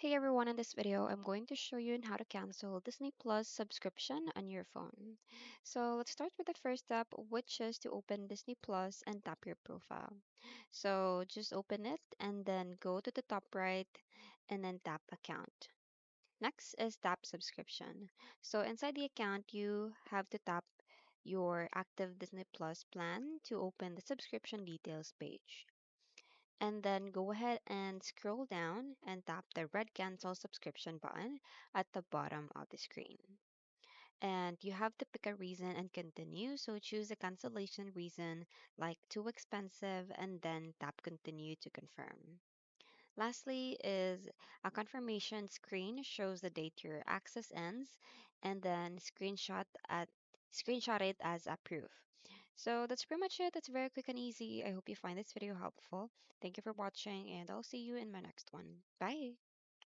Hey everyone, in this video, I'm going to show you on how to cancel Disney Plus subscription on your phone. So let's start with the first step, which is to open Disney Plus and tap your profile. So just open it and then go to the top right and then tap account. Next is tap subscription. So inside the account, you have to tap your active Disney Plus plan to open the subscription details page. And then go ahead and scroll down and tap the red cancel subscription button at the bottom of the screen. And you have to pick a reason and continue. So choose a cancellation reason like too expensive and then tap continue to confirm. Lastly is a confirmation screen shows the date your access ends and then screenshot it as a proof. So that's pretty much it. That's very quick and easy. I hope you find this video helpful. Thank you for watching and I'll see you in my next one. Bye.